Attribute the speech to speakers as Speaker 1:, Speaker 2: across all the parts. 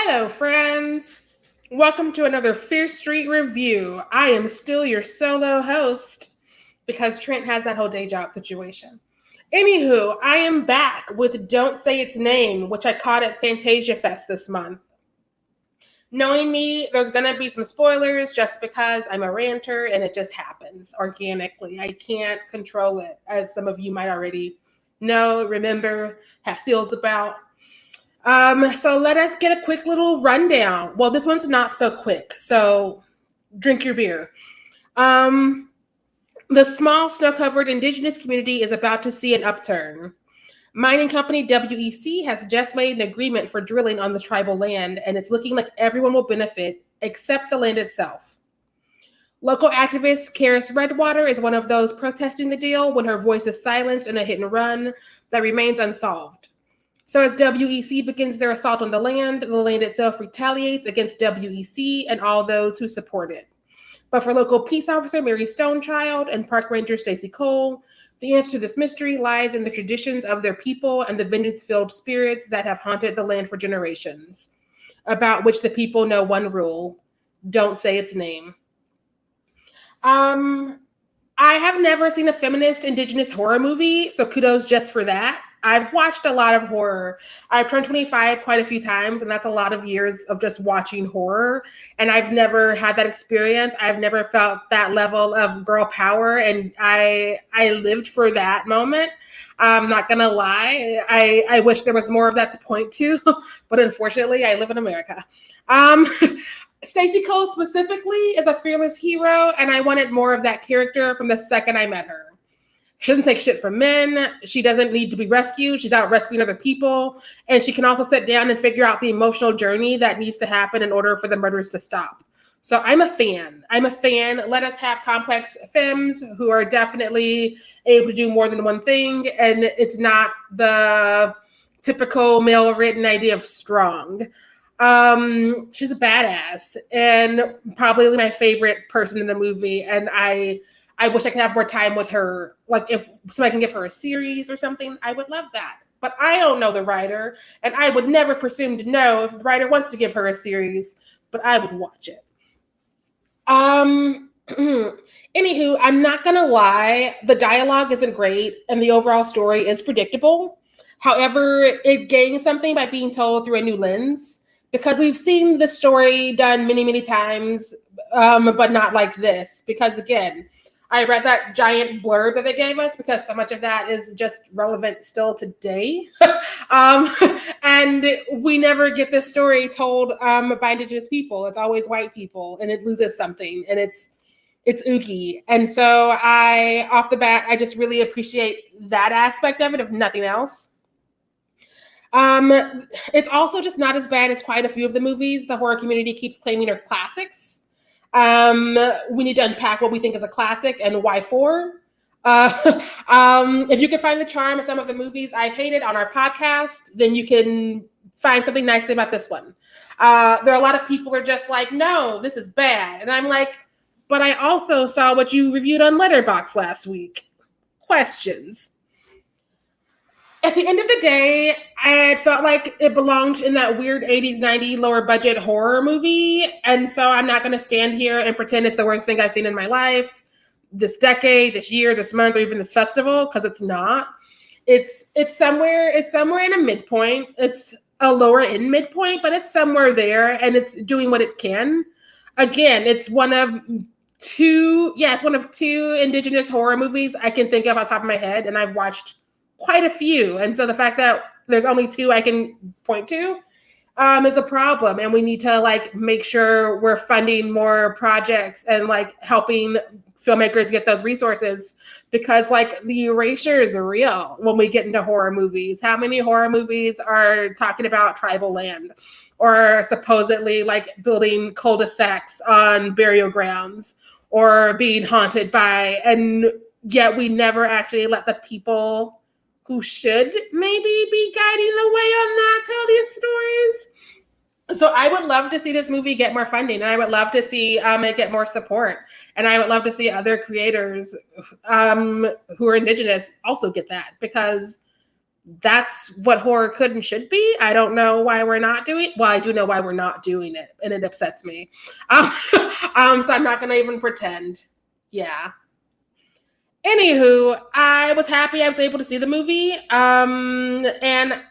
Speaker 1: Hello, friends. Welcome to another Fierce Street review. I am still your solo host because Trent has that whole day job situation. Anywho, I am back with Don't Say Its Name, which I caught at Fantasia Fest this month. Knowing me, there's going to be some spoilers just because I'm a ranter and it just happens organically. I can't control it, as some of you might already know, remember, have feels about. So let us get a quick little rundown. Well, this one's not so quick, so drink your beer. Um, the small snow-covered indigenous community is about to see an upturn. Mining company WEC has just made an agreement for drilling on the tribal land, and it's looking like everyone will benefit except the land itself. Local activist Karis Redwater is one of those protesting the deal when her voice is silenced in a hit and run that remains unsolved. So as WEC begins their assault on the land itself retaliates against WEC and all those who support it. But for local peace officer Mary Stonechild and park ranger Stacy Cole, the answer to this mystery lies in the traditions of their people and the vengeance-filled spirits that have haunted the land for generations, about which the people know one rule: don't say its name. I have never seen a feminist indigenous horror movie, so kudos just for that. I've watched a lot of horror. I've turned 25 quite a few times, and that's a lot of years of just watching horror. And I've never had that experience. I've never felt that level of girl power, and I lived for that moment. I'm not gonna lie. I wish there was more of that to point to, but unfortunately, I live in America. Stacey Cole specifically is a fearless hero, and I wanted more of that character from the second I met her. She doesn't take shit from men. She doesn't need to be rescued. She's out rescuing other people. And she can also sit down and figure out the emotional journey that needs to happen in order for the murders to stop. So I'm a fan. Let us have complex femmes who are definitely able to do more than one thing. And it's not the typical male-written idea of strong. She's a badass and probably my favorite person in the movie. And I wish I could have more time with her. Like if somebody can give her a series or something, I would love that. But I don't know the writer, and I would never presume to know if the writer wants to give her a series, but I would watch it. Anywho, I'm not gonna lie, the dialogue isn't great, and the overall story is predictable. However, it gains something by being told through a new lens, because we've seen this story done many, many times, but not like this. Because again, I read that giant blurb that they gave us because so much of that is just relevant still today. And we never get this story told by indigenous people. It's always white people, and it loses something, and it's ooky. And so off the bat, I just really appreciate that aspect of it, if nothing else. It's also just not as bad as quite a few of the movies the horror community keeps claiming are classics. We need to unpack what we think is a classic and why for. If you can find the charm of some of the movies I've hated on our podcast, then you can find something nice about this one. There are a lot of people who are just like, no, this is bad. And I'm like, but I also saw what you reviewed on Letterboxd last week. Questions. At the end of the day, I felt like it belonged in that weird 80s, 90s lower budget horror movie. And so I'm not going to stand here and pretend it's the worst thing I've seen in my life, this decade, this year, this month, or even this festival, because it's not. It's somewhere in a midpoint. It's a lower end midpoint, but it's somewhere there, and it's doing what it can. Again, it's one of two indigenous horror movies I can think of on top of my head, and I've watched quite a few. And so the fact that there's only two I can point to is a problem. And we need to make sure we're funding more projects and helping filmmakers get those resources, because the erasure is real when we get into horror movies. How many horror movies are talking about tribal land or supposedly building cul-de-sacs on burial grounds or being haunted by, and yet we never actually let the people who should maybe be guiding the way on that tell these stories. So I would love to see this movie get more funding, and I would love to see it get more support, and I would love to see other creators who are indigenous also get that, because that's what horror could and should be. I don't know why we're not doing it. Well, I do know why we're not doing it, and it upsets me. So I'm not going to even pretend. Yeah. Anywho, I was happy I was able to see the movie. And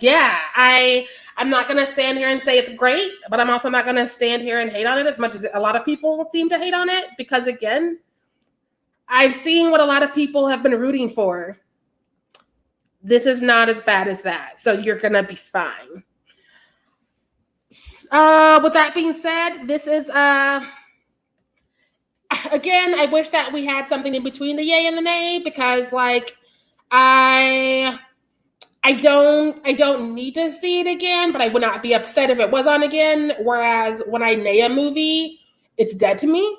Speaker 1: yeah, I'm not going to stand here and say it's great, but I'm also not going to stand here and hate on it as much as a lot of people seem to hate on it, because again, I've seen what a lot of people have been rooting for. This is not as bad as that, so you're going to be fine. With that being said, this is again, I wish that we had something in between the yay and the nay, because like I don't need to see it again, but I would not be upset if it was on again. Whereas when I nay a movie, it's dead to me.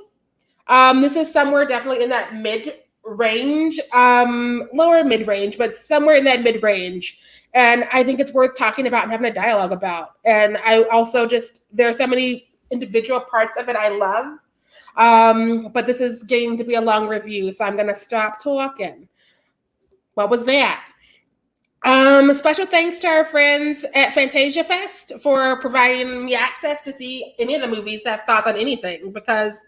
Speaker 1: This is somewhere definitely in that mid range, lower mid range, but somewhere in that mid range. And I think it's worth talking about and having a dialogue about. And I also just, there are so many individual parts of it I love. But this is getting to be a long review, so I'm going to stop talking. What was that? Special thanks to our friends at Fantasia Fest for providing me access to see any of the movies that have thoughts on anything, because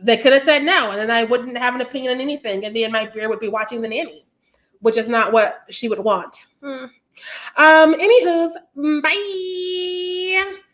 Speaker 1: they could have said no, and then I wouldn't have an opinion on anything, and me and my beer would be watching The Nanny, which is not what she would want. Anywho's, bye.